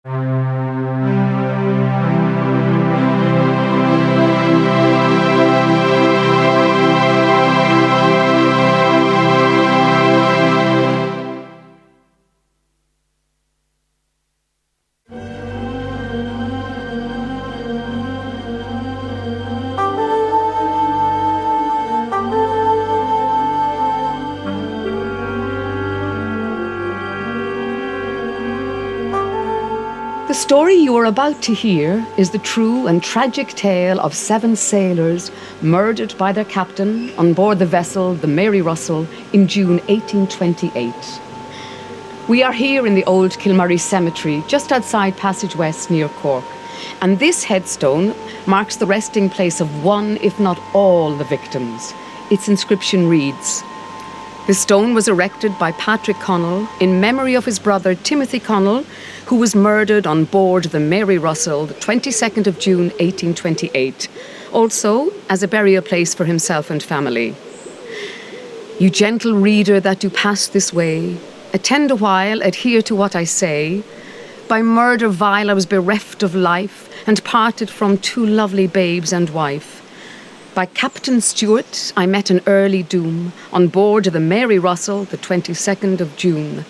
The story you are about to hear is the true and tragic tale of 7 sailors murdered by their captain on board the vessel the Mary Russell in June 1828. We are here in the old Kilmurray Cemetery, just outside Passage West near Cork, and this headstone marks the resting place of one, if not all, the victims. Its inscription reads, "The stone was erected by Patrick Connell in memory of his brother Timothy Connell, who was murdered on board the Mary Russell the 22nd of June 1828, also as a burial place for himself and family. You gentle reader that do pass this way, attend a while, adhere to what I say. By murder vile I was bereft of life, and parted from 2 lovely babes and wife. By Captain Stewart I met an early doom, on board the Mary Russell the 22nd of June.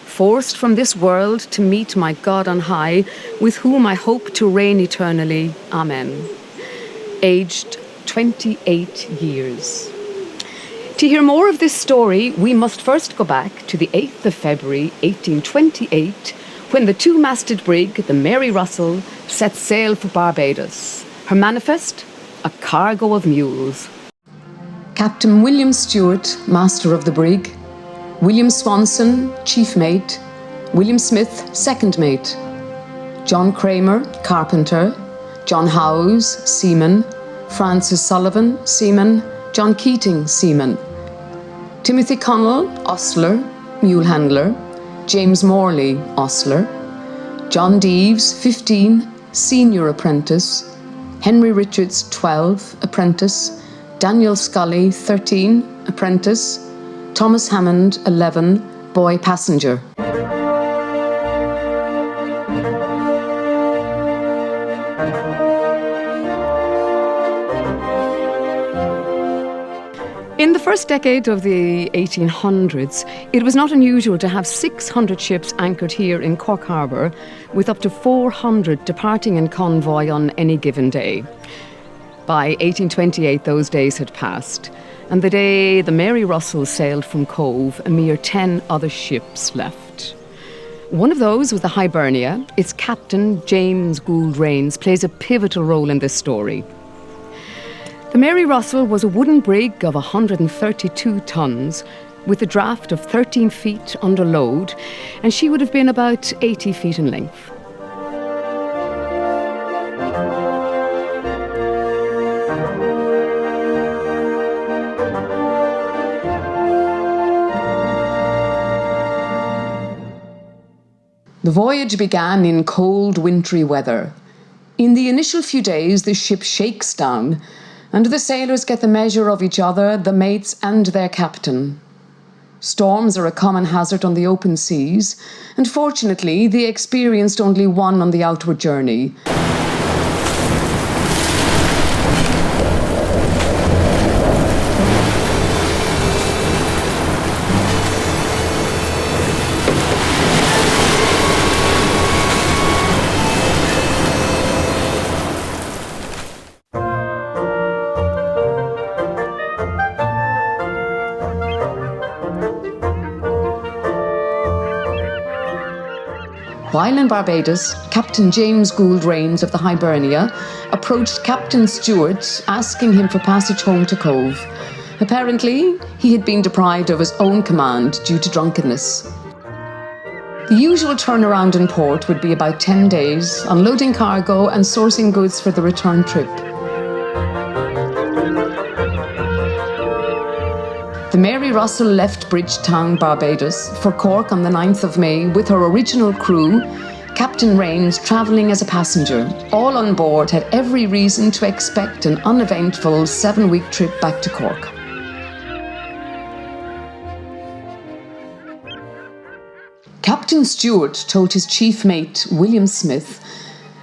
Forced from this world to meet my God on high, with whom I hope to reign eternally. Amen. Aged 28 years. To hear more of this story, we must first go back to the 8th of February 1828, when the 2-masted brig, the Mary Russell, set sail for Barbados. Her manifest? A cargo of mules. Captain William Stewart, master of the brig. William Swanson, chief mate. William Smith, second mate. John Kramer, carpenter. John Howes, seaman. Francis Sullivan, seaman. John Keating, seaman. Timothy Connell, ostler, mule handler. James Morley, ostler. John Deeves, 15, senior apprentice. Henry Richards, 12, apprentice. Daniel Scully, 13, apprentice. Thomas Hammond, 11, boy passenger. In the first decade of the 1800s, it was not unusual to have 600 ships anchored here in Cork Harbour, with up to 400 departing in convoy on any given day. By 1828, those days had passed, and the day the Mary Russell sailed from Cove, a mere 10 other ships left. One of those was the Hibernia. Its captain, James Gould Rains, plays a pivotal role in this story. The Mary Russell was a wooden brig of 132 tons, with a draft of 13 feet under load, and she would have been about 80 feet in length. The voyage began in cold, wintry weather. In the initial few days, the ship shakes down, and the sailors get the measure of each other, the mates and their captain. Storms are a common hazard on the open seas, and fortunately, they experienced only one on the outward journey. While in Barbados, Captain James Gould Rains of the Hibernia approached Captain Stewart, asking him for passage home to Cove. Apparently, he had been deprived of his own command due to drunkenness. The usual turnaround in port would be about 10 days, unloading cargo and sourcing goods for the return trip. The Mary Russell left Bridgetown, Barbados, for Cork on the 9th of May with her original crew, Captain Rains travelling as a passenger. All on board had every reason to expect an uneventful 7-week trip back to Cork. Captain Stewart told his chief mate, William Smith,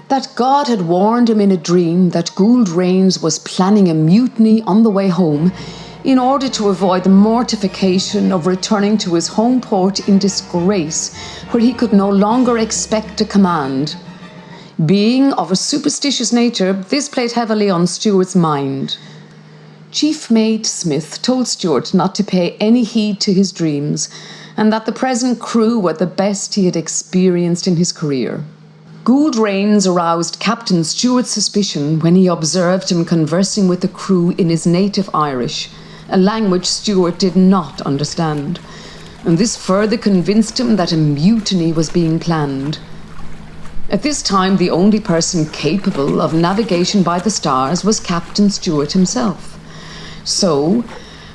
that God had warned him in a dream that Gould Rains was planning a mutiny on the way home in order to avoid the mortification of returning to his home port in disgrace, where he could no longer expect a command. Being of a superstitious nature, this played heavily on Stewart's mind. Chief Mate Smith told Stewart not to pay any heed to his dreams, and that the present crew were the best he had experienced in his career. Gould Rains aroused Captain Stewart's suspicion when he observed him conversing with the crew in his native Irish, a language Stewart did not understand, and this further convinced him that a mutiny was being planned. At this time, the only person capable of navigation by the stars was Captain Stewart himself. So,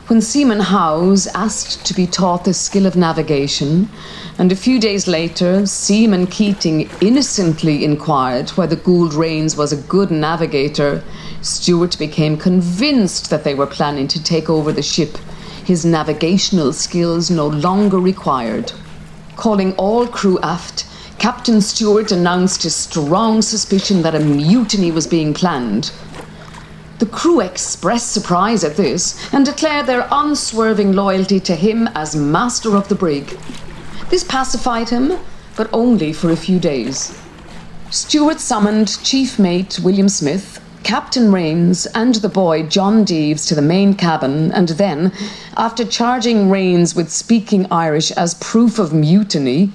when Seaman Howes asked to be taught the skill of navigation, and a few days later, Seaman Keating innocently inquired whether Gould Rains was a good navigator, Stewart became convinced that they were planning to take over the ship, his navigational skills no longer required. Calling all crew aft, Captain Stewart announced his strong suspicion that a mutiny was being planned. The crew expressed surprise at this and declared their unswerving loyalty to him as master of the brig. This pacified him, but only for a few days. Stewart summoned Chief Mate William Smith, Captain Rains, and the boy John Deeves to the main cabin, and then, after charging Rains with speaking Irish as proof of mutiny,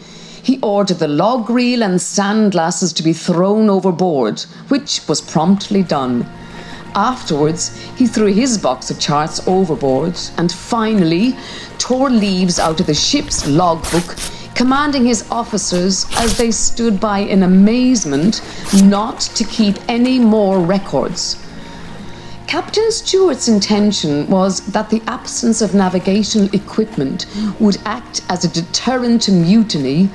he ordered the log reel and sandglasses to be thrown overboard, which was promptly done. Afterwards, he threw his box of charts overboard and finally tore leaves out of the ship's logbook, commanding his officers, as they stood by in amazement, not to keep any more records. Captain Stewart's intention was that the absence of navigational equipment would act as a deterrent to mutiny,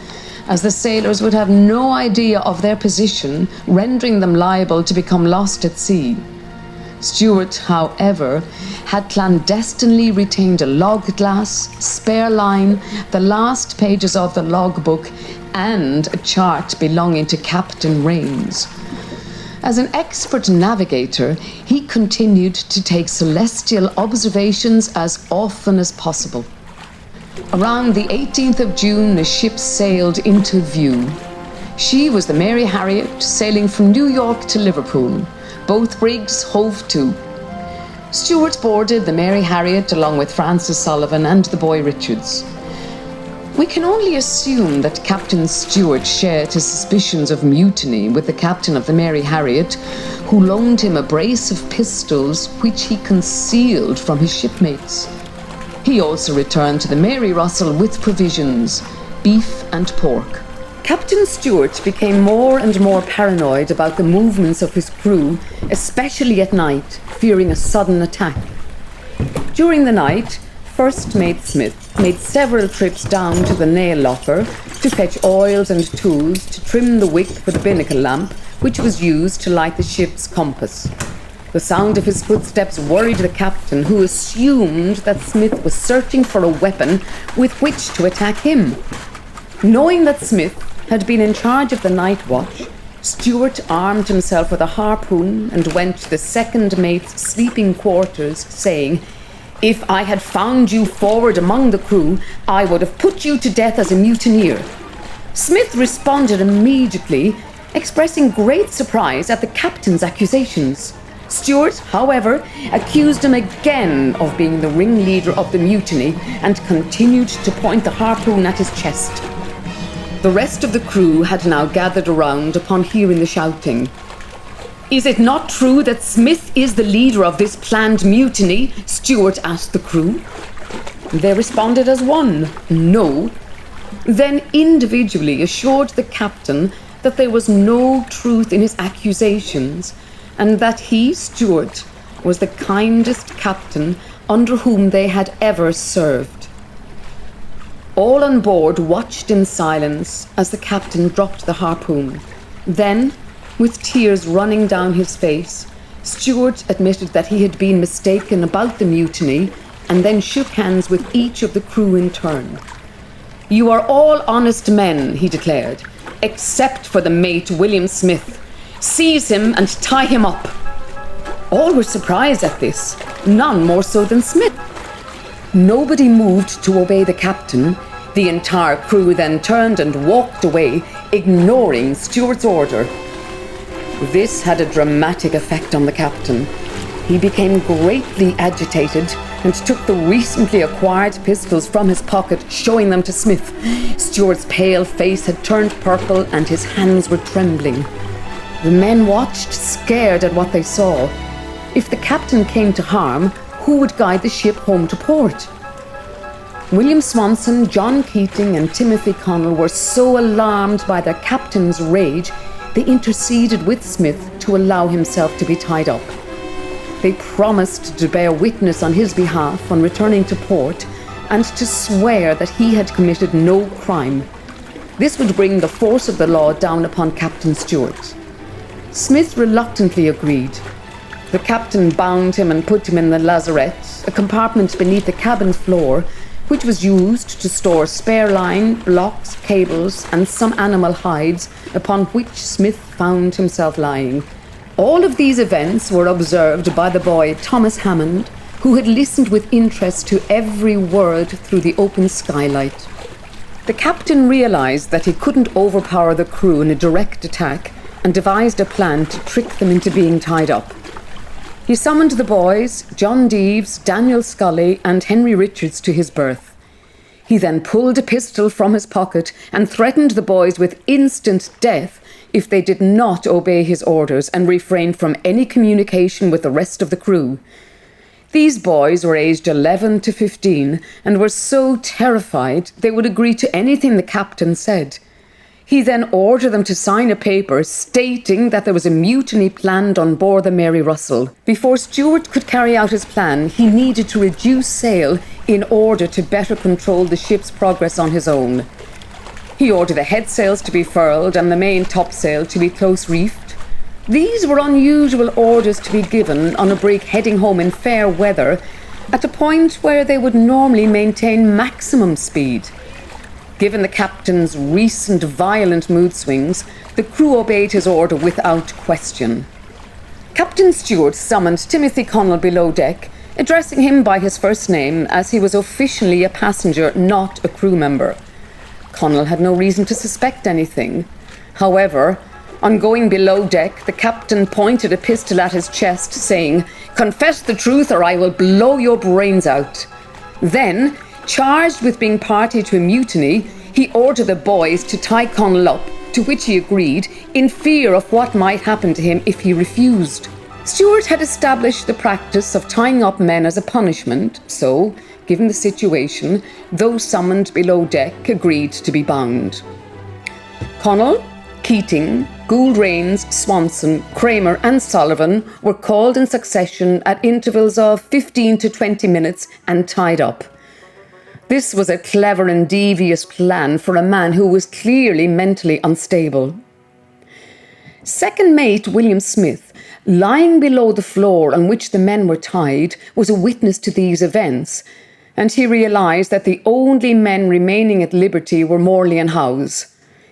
as the sailors would have no idea of their position, rendering them liable to become lost at sea. Stewart, however, had clandestinely retained a log glass, spare line, the last pages of the logbook, and a chart belonging to Captain Rains. As an expert navigator, he continued to take celestial observations as often as possible. Around the 18th of June, the ship sailed into view. She was the Mary Harriet, sailing from New York to Liverpool. Both brigs hove to. Stewart boarded the Mary Harriet along with Francis Sullivan and the boy Richards. We can only assume that Captain Stewart shared his suspicions of mutiny with the captain of the Mary Harriet, who loaned him a brace of pistols which he concealed from his shipmates. He also returned to the Mary Russell with provisions, beef and pork. Captain Stewart became more and more paranoid about the movements of his crew, especially at night, fearing a sudden attack. During the night, First Mate Smith made several trips down to the nail locker to fetch oils and tools to trim the wick for the binnacle lamp, which was used to light the ship's compass. The sound of his footsteps worried the captain, who assumed that Smith was searching for a weapon with which to attack him. Knowing that Smith had been in charge of the night watch, Stewart armed himself with a harpoon and went to the second mate's sleeping quarters, saying, "If I had found you forward among the crew, I would have put you to death as a mutineer." Smith responded immediately, expressing great surprise at the captain's accusations. Stewart, however, accused him again of being the ringleader of the mutiny and continued to point the harpoon at his chest. The rest of the crew had now gathered around upon hearing the shouting. "Is it not true that Smith is the leader of this planned mutiny?" Stewart asked the crew. They responded as one, "No." Then individually assured the captain that there was no truth in his accusations, and that he, Stewart, was the kindest captain under whom they had ever served. All on board watched in silence as the captain dropped the harpoon. Then, with tears running down his face, Stewart admitted that he had been mistaken about the mutiny, and then shook hands with each of the crew in turn. "You are all honest men," he declared, "except for the mate, William Smith. Seize him and tie him up." All were surprised at this, none more so than Smith. Nobody moved to obey the captain. The entire crew then turned and walked away, ignoring Stuart's order. This had a dramatic effect on the captain. He became greatly agitated and took the recently acquired pistols from his pocket, showing them to Smith. Stuart's pale face had turned purple and his hands were trembling. The men watched, scared at what they saw. If the captain came to harm, who would guide the ship home to port? William Swanson, John Keating and Timothy Connell were so alarmed by their captain's rage, they interceded with Smith to allow himself to be tied up. They promised to bear witness on his behalf on returning to port and to swear that he had committed no crime. This would bring the force of the law down upon Captain Stuart. Smith reluctantly agreed. The captain bound him and put him in the lazarette, a compartment beneath the cabin floor, which was used to store spare line, blocks, cables, and some animal hides, upon which Smith found himself lying. All of these events were observed by the boy Thomas Hammond, who had listened with interest to every word through the open skylight. The captain realized that he couldn't overpower the crew in a direct attack and devised a plan to trick them into being tied up. He summoned the boys, John Deeves, Daniel Scully and Henry Richards, to his berth. He then pulled a pistol from his pocket and threatened the boys with instant death if they did not obey his orders and refrain from any communication with the rest of the crew. These boys were aged 11 to 15 and were so terrified they would agree to anything the captain said. He then ordered them to sign a paper stating that there was a mutiny planned on board the Mary Russell. Before Stuart could carry out his plan, he needed to reduce sail in order to better control the ship's progress on his own. He ordered the headsails to be furled and the main topsail to be close reefed. These were unusual orders to be given on a brig heading home in fair weather at a point where they would normally maintain maximum speed. Given the captain's recent violent mood swings, the crew obeyed his order without question. Captain Stuart summoned Timothy Connell below deck, addressing him by his first name as he was officially a passenger, not a crew member. Connell had no reason to suspect anything. However, on going below deck, the captain pointed a pistol at his chest, saying, "Confess the truth or I will blow your brains out." Then, charged with being party to a mutiny, he ordered the boys to tie Connell up, to which he agreed, in fear of what might happen to him if he refused. Stuart had established the practice of tying up men as a punishment, so, given the situation, those summoned below deck agreed to be bound. Connell, Keating, Gould Rains, Swanson, Kramer and Sullivan were called in succession at intervals of 15 to 20 minutes and tied up. This was a clever and devious plan for a man who was clearly mentally unstable. Second mate William Smith, lying below the floor on which the men were tied, was a witness to these events, and he realised that the only men remaining at liberty were Morley and Howes.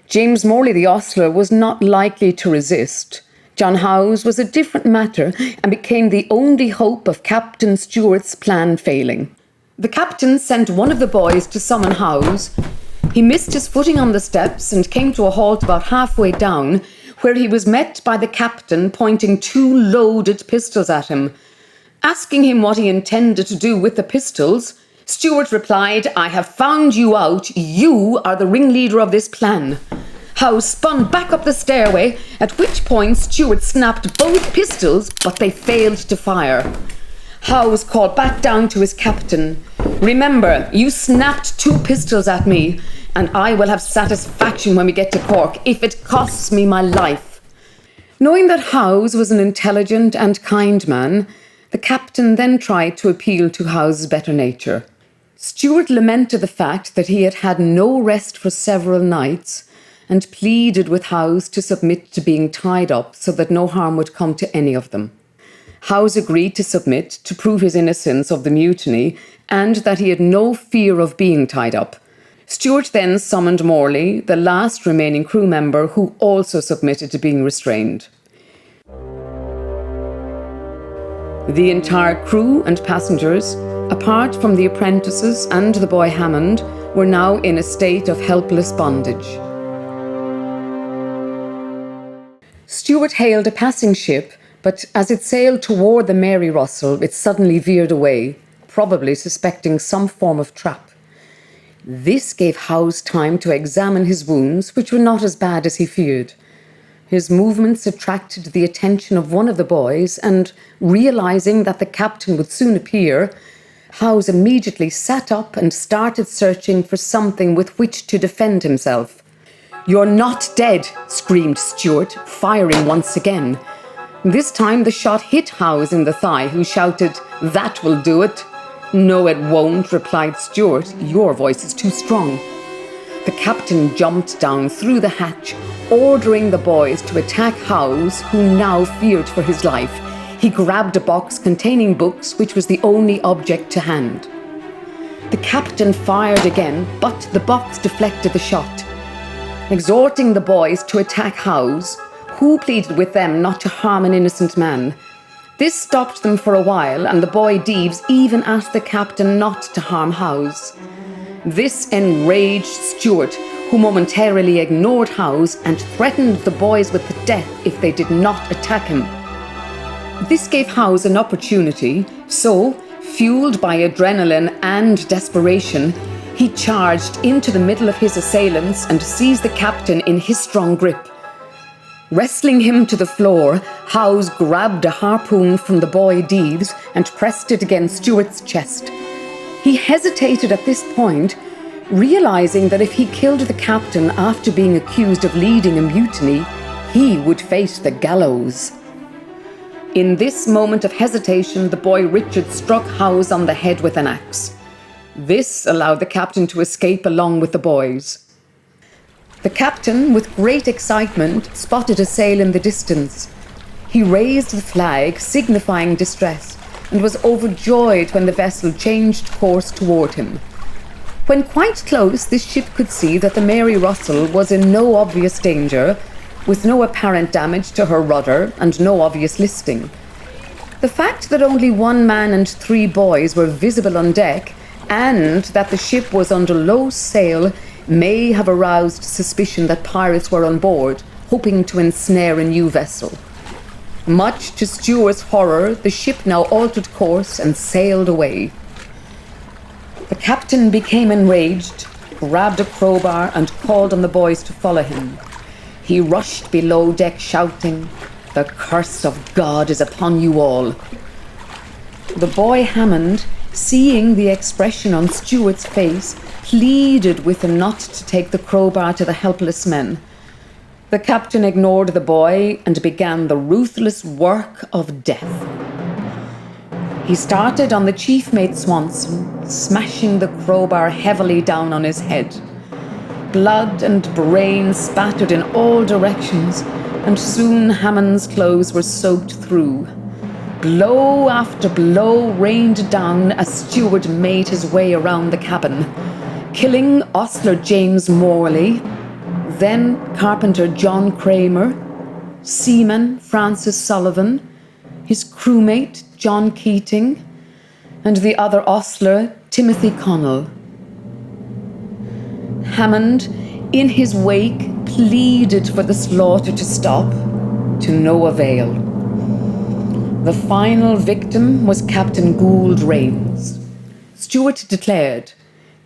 James Morley, the ostler, was not likely to resist. John Howes was a different matter and became the only hope of Captain Stuart's plan failing. The captain sent one of the boys to summon Howes. He missed his footing on the steps and came to a halt about halfway down, where he was met by the captain pointing 2 loaded pistols at him. Asking him what he intended to do with the pistols, Stuart replied, "I have found you out. You are the ringleader of this plan." Howes spun back up the stairway, at which point Stuart snapped both pistols, but they failed to fire. Howes called back down to his captain, "Remember, you snapped 2 pistols at me, and I will have satisfaction when we get to Cork, if it costs me my life." Knowing that Howes was an intelligent and kind man, the captain then tried to appeal to Howes' better nature. Stuart lamented the fact that he had had no rest for several nights and pleaded with Howes to submit to being tied up so that no harm would come to any of them. Howes agreed to submit to prove his innocence of the mutiny and that he had no fear of being tied up. Stewart then summoned Morley, the last remaining crew member, who also submitted to being restrained. The entire crew and passengers, apart from the apprentices and the boy Hammond, were now in a state of helpless bondage. Stewart hailed a passing ship, but as it sailed toward the Mary Russell, it suddenly veered away, probably suspecting some form of trap. This gave Howes time to examine his wounds, which were not as bad as he feared. His movements attracted the attention of one of the boys, and realizing that the captain would soon appear, Howes immediately sat up and started searching for something with which to defend himself. "You're not dead," screamed Stewart, firing once again. This time the shot hit Howes in the thigh, who shouted, "That will do it." "No, it won't," replied Stewart. "Your voice is too strong." The captain jumped down through the hatch, ordering the boys to attack Howes, who now feared for his life. He grabbed a box containing books, which was the only object to hand. The captain fired again, but the box deflected the shot. Exhorting the boys to attack Howes, who pleaded with them not to harm an innocent man. This stopped them for a while, and the boy Deeves even asked the captain not to harm Howes. This enraged Stewart, who momentarily ignored Howes and threatened the boys with death if they did not attack him. This gave Howes an opportunity, so, fueled by adrenaline and desperation, he charged into the middle of his assailants and seized the captain in his strong grip. Wrestling him to the floor, Howes grabbed a harpoon from the boy Deeves and pressed it against Stewart's chest. He hesitated at this point, realizing that if he killed the captain after being accused of leading a mutiny, he would face the gallows. In this moment of hesitation, the boy Richard struck Howes on the head with an axe. This allowed the captain to escape along with the boys. The captain, with great excitement, spotted a sail in the distance. He raised the flag, signifying distress, and was overjoyed when the vessel changed course toward him. When quite close, this ship could see that the Mary Russell was in no obvious danger, with no apparent damage to her rudder and no obvious listing. The fact that only one man and 3 boys were visible on deck, and that the ship was under low sail, may have aroused suspicion that pirates were on board, hoping to ensnare a new vessel. Much to Stewart's horror, the ship now altered course and sailed away. The captain became enraged, grabbed a crowbar and called on the boys to follow him. He rushed below deck shouting, "The curse of God is upon you all." The boy Hammond, seeing the expression on Stewart's face, pleaded with him not to take the crowbar to the helpless men. The captain ignored the boy and began the ruthless work of death. He started on the chief mate Swanson, smashing the crowbar heavily down on his head. Blood and brain spattered in all directions, and soon Hammond's clothes were soaked through. Blow after blow rained down as Stewart made his way around the cabin, killing ostler James Morley, then carpenter John Kramer, seaman Francis Sullivan, his crewmate John Keating, and the other ostler Timothy Connell. Hammond, in his wake, pleaded for the slaughter to stop, to no avail. The final victim was Captain Gould Rains. Stewart declared,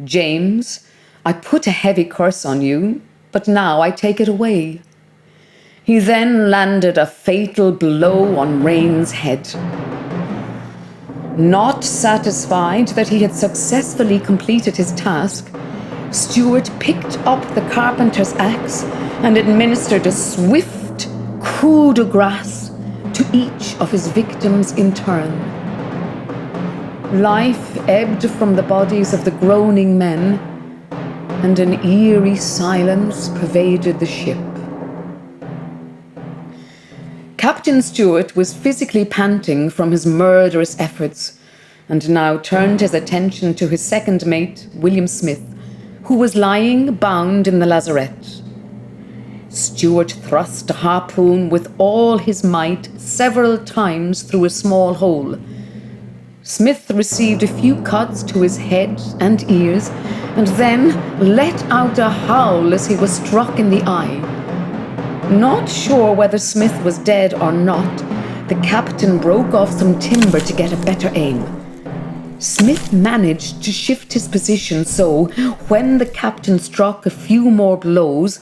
"James, I put a heavy curse on you, but now I take it away." He then landed a fatal blow on Rains' head. Not satisfied that he had successfully completed his task, Stewart picked up the carpenter's axe and administered a swift coup de grace to each of his victims in turn. Life ebbed from the bodies of the groaning men, and an eerie silence pervaded the ship. Captain Stewart was physically panting from his murderous efforts, and now turned his attention to his second mate, William Smith, who was lying bound in the lazarette. Stuart thrust a harpoon with all his might several times through a small hole. Smith received a few cuts to his head and ears, and then let out a howl as he was struck in the eye. Not sure whether Smith was dead or not, the captain broke off some timber to get a better aim. Smith managed to shift his position so, when the captain struck a few more blows,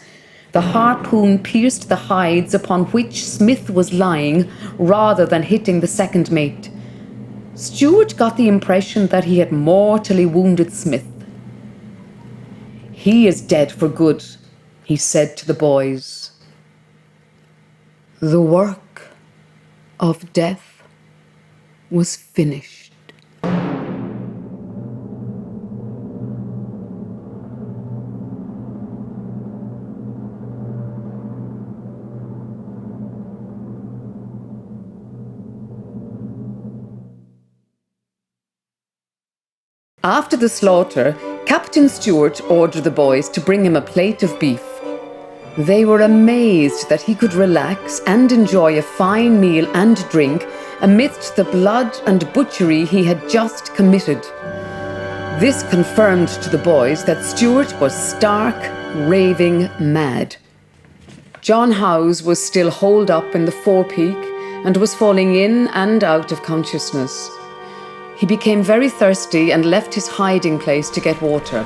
the harpoon pierced the hides upon which Smith was lying rather than hitting the second mate. Stuart got the impression that he had mortally wounded Smith. "He is dead for good," he said to the boys. The work of death was finished. After the slaughter, Captain Stuart ordered the boys to bring him a plate of beef. They were amazed that he could relax and enjoy a fine meal and drink amidst the blood and butchery he had just committed. This confirmed to the boys that Stuart was stark, raving mad. John Howes was still holed up in the forepeak and was falling in and out of consciousness. He became very thirsty and left his hiding place to get water.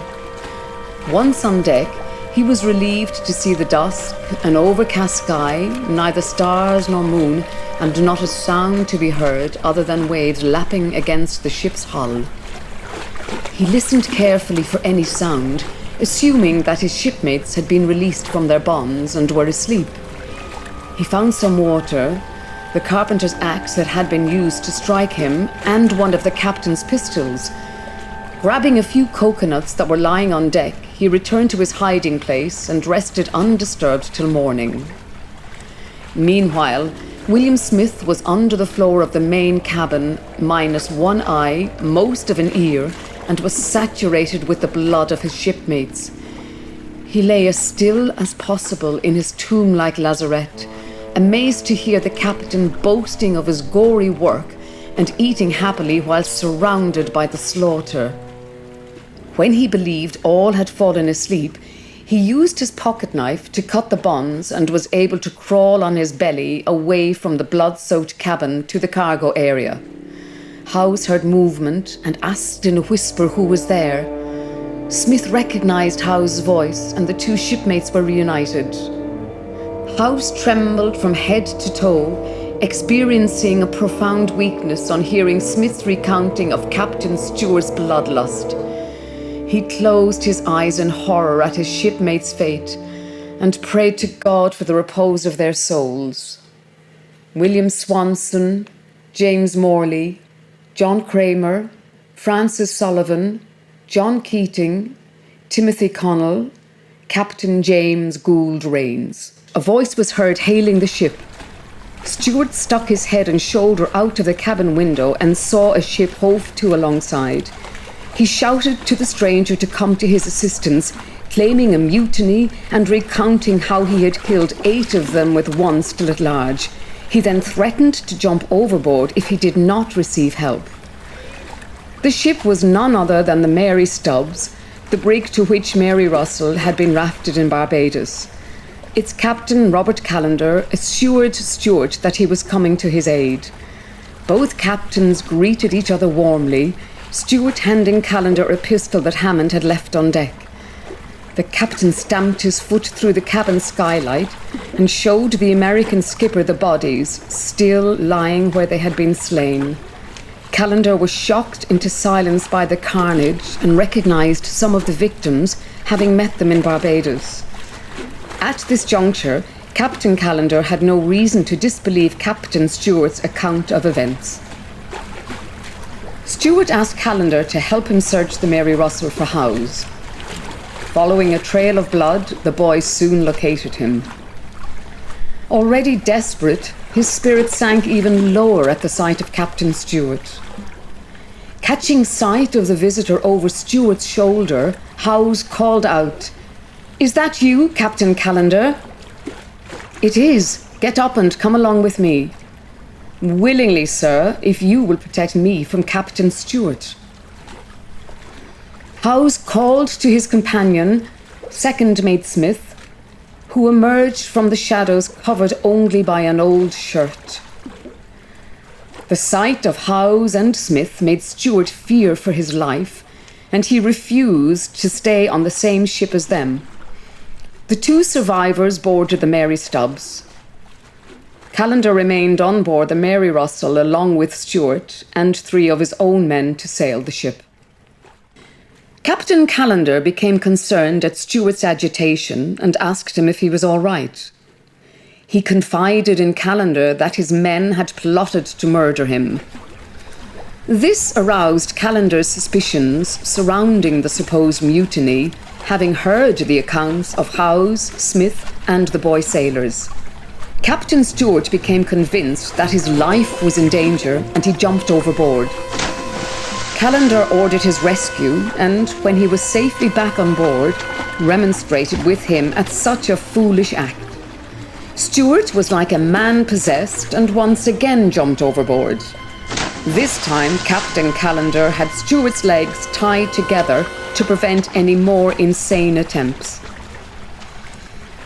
Once on deck, he was relieved to see the dusk, an overcast sky, neither stars nor moon, and not a sound to be heard other than waves lapping against the ship's hull. He listened carefully for any sound, assuming that his shipmates had been released from their bonds and were asleep. He found some water, the carpenter's axe that had been used to strike him, and one of the captain's pistols. Grabbing a few coconuts that were lying on deck, he returned to his hiding place and rested undisturbed till morning. Meanwhile, William Smith was under the floor of the main cabin, minus one eye, most of an ear, and was saturated with the blood of his shipmates. He lay as still as possible in his tomb-like lazarette, amazed to hear the captain boasting of his gory work and eating happily while surrounded by the slaughter. When he believed all had fallen asleep, he used his pocket knife to cut the bonds and was able to crawl on his belly away from the blood-soaked cabin to the cargo area. Howes heard movement and asked in a whisper who was there. Smith recognized Howes' voice, and the two shipmates were reunited. Howes trembled from head to toe, experiencing a profound weakness on hearing Smith's recounting of Captain Stuart's bloodlust. He closed his eyes in horror at his shipmates' fate and prayed to God for the repose of their souls. William Swanson, James Morley, John Kramer, Francis Sullivan, John Keating, Timothy Connell, Captain James Gould Rains. A voice was heard hailing the ship. Stuart stuck his head and shoulder out of the cabin window and saw a ship hove to alongside. He shouted to the stranger to come to his assistance, claiming a mutiny and recounting how he had killed 8 of them with one still at large. He then threatened to jump overboard if he did not receive help. The ship was none other than the Mary Stubbs, the brig to which Mary Russell had been rafted in Barbados. Its captain, Robert Callender, assured Stuart that he was coming to his aid. Both captains greeted each other warmly, Stuart handing Callender a pistol that Hammond had left on deck. The captain stamped his foot through the cabin skylight and showed the American skipper the bodies, still lying where they had been slain. Callender was shocked into silence by the carnage and recognised some of the victims, having met them in Barbados. At this juncture, Captain Callender had no reason to disbelieve Captain Stuart's account of events. Stuart asked Callender to help him search the Mary Russell for Howes. Following a trail of blood, the boys soon located him. Already desperate, his spirits sank even lower at the sight of Captain Stuart. Catching sight of the visitor over Stuart's shoulder, Howes called out, "Is that you, Captain Callender?" "It is. Get up and come along with me." "Willingly, sir, if you will protect me from Captain Stewart." Howes called to his companion, second mate Smith, who emerged from the shadows covered only by an old shirt. The sight of Howes and Smith made Stewart fear for his life, and he refused to stay on the same ship as them. The two survivors boarded the Mary Stubbs. Callender remained on board the Mary Russell along with Stewart and 3 of his own men to sail the ship. Captain Callender became concerned at Stewart's agitation and asked him if he was all right. He confided in Callender that his men had plotted to murder him. This aroused Callender's suspicions surrounding the supposed mutiny, having heard the accounts of Howes, Smith, and the boy sailors. Captain Stewart became convinced that his life was in danger and he jumped overboard. Callender ordered his rescue and, when he was safely back on board, remonstrated with him at such a foolish act. Stewart was like a man possessed and once again jumped overboard. This time, Captain Callender had Stewart's legs tied together to prevent any more insane attempts.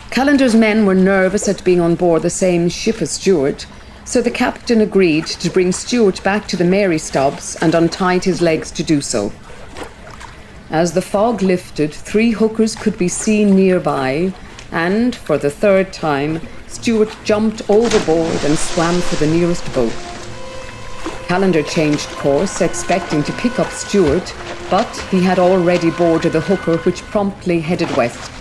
Callender's men were nervous at being on board the same ship as Stewart, so the captain agreed to bring Stewart back to the Mary Stubbs and untied his legs to do so. As the fog lifted, 3 hookers could be seen nearby, and, for the 3rd time, Stewart jumped overboard and swam for the nearest boat. Callender changed course, expecting to pick up Stewart, but he had already boarded the hooker, which promptly headed west.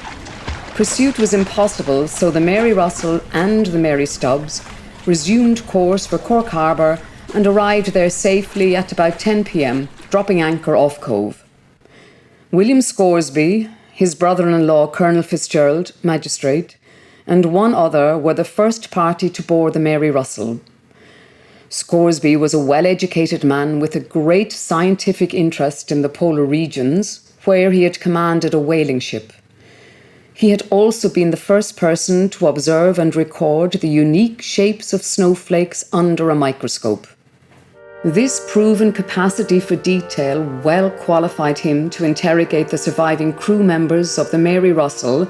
Pursuit was impossible, so the Mary Russell and the Mary Stubbs resumed course for Cork Harbour and arrived there safely at about 10 p.m, dropping anchor off Cove. William Scoresby, his brother-in-law Colonel Fitzgerald, magistrate, and 1 other were the first party to board the Mary Russell. Scoresby was a well-educated man with a great scientific interest in the polar regions, where he had commanded a whaling ship. He had also been the first person to observe and record the unique shapes of snowflakes under a microscope. This proven capacity for detail well qualified him to interrogate the surviving crew members of the Mary Russell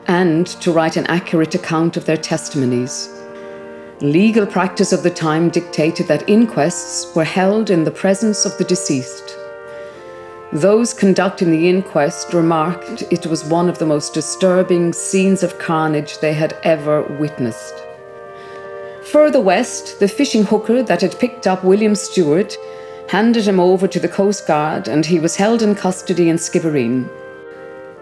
and to write an accurate account of their testimonies. Legal practice of the time dictated that inquests were held in the presence of the deceased. Those conducting the inquest remarked it was one of the most disturbing scenes of carnage they had ever witnessed. Further west, the fishing hooker that had picked up William Stewart handed him over to the Coast Guard and he was held in custody in Skibbereen.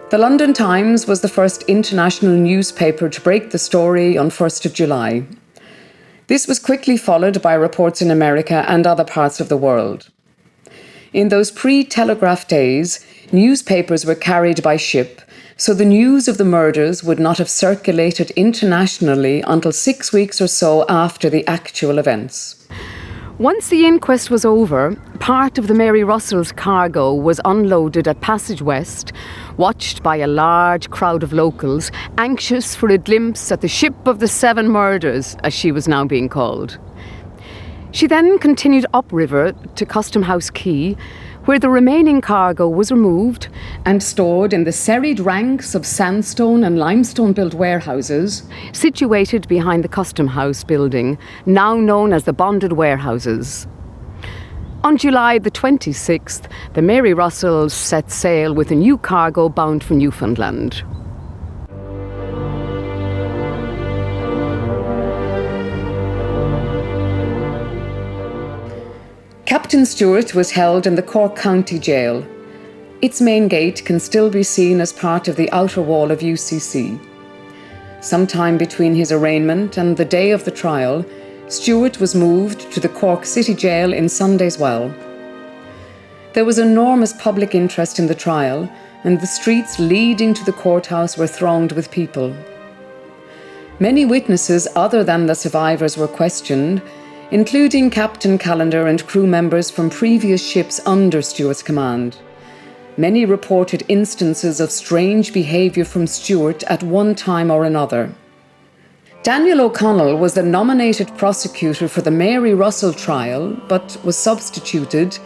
The London Times was the first international newspaper to break the story on 1st of July. This was quickly followed by reports in America and other parts of the world. In those pre-telegraph days, newspapers were carried by ship, so the news of the murders would not have circulated internationally until 6 weeks or so after the actual events. Once the inquest was over, part of the Mary Russell's cargo was unloaded at Passage West, watched by a large crowd of locals, anxious for a glimpse at the ship of the 7 murders, as she was now being called. She then continued upriver to Custom House Quay, where the remaining cargo was removed and stored in the serried ranks of sandstone and limestone-built warehouses situated behind the Custom House building, now known as the Bonded Warehouses. On July the 26th, the Mary Russell set sail with a new cargo bound for Newfoundland. Captain Stewart was held in the Cork County Jail. Its main gate can still be seen as part of the outer wall of UCC. Sometime between his arraignment and the day of the trial, Stewart was moved to the Cork City Jail in Sundayswell. There was enormous public interest in the trial, and the streets leading to the courthouse were thronged with people. Many witnesses other than the survivors were questioned, including Captain Callender and crew members from previous ships under Stewart's command. Many reported instances of strange behaviour from Stewart at one time or another. Daniel O'Connell was the nominated prosecutor for the Mary Russell trial, but was substituted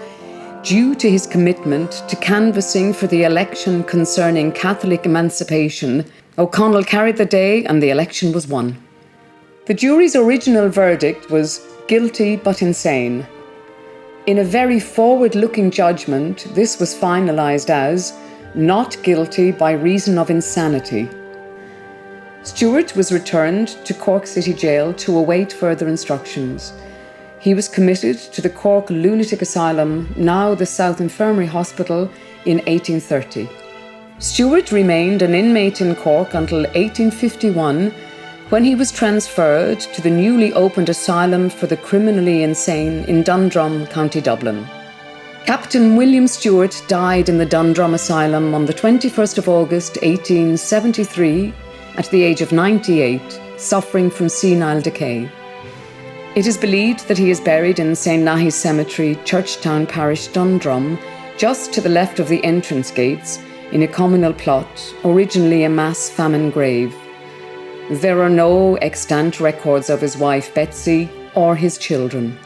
due to his commitment to canvassing for the election concerning Catholic emancipation. O'Connell carried the day and the election was won. The jury's original verdict was guilty but insane. In a very forward-looking judgment, this was finalised as not guilty by reason of insanity. Stewart was returned to Cork City Jail to await further instructions. He was committed to the Cork Lunatic Asylum, now the South Infirmary Hospital, in 1830. Stewart remained an inmate in Cork until 1851, when he was transferred to the newly opened asylum for the criminally insane in Dundrum, County Dublin. Captain William Stewart died in the Dundrum Asylum on the 21st of August 1873 at the age of 98, suffering from senile decay. It is believed that he is buried in St. Nahi's Cemetery, Churchtown Parish, Dundrum, just to the left of the entrance gates, in a communal plot, originally a mass famine grave. There are no extant records of his wife Betsy or his children.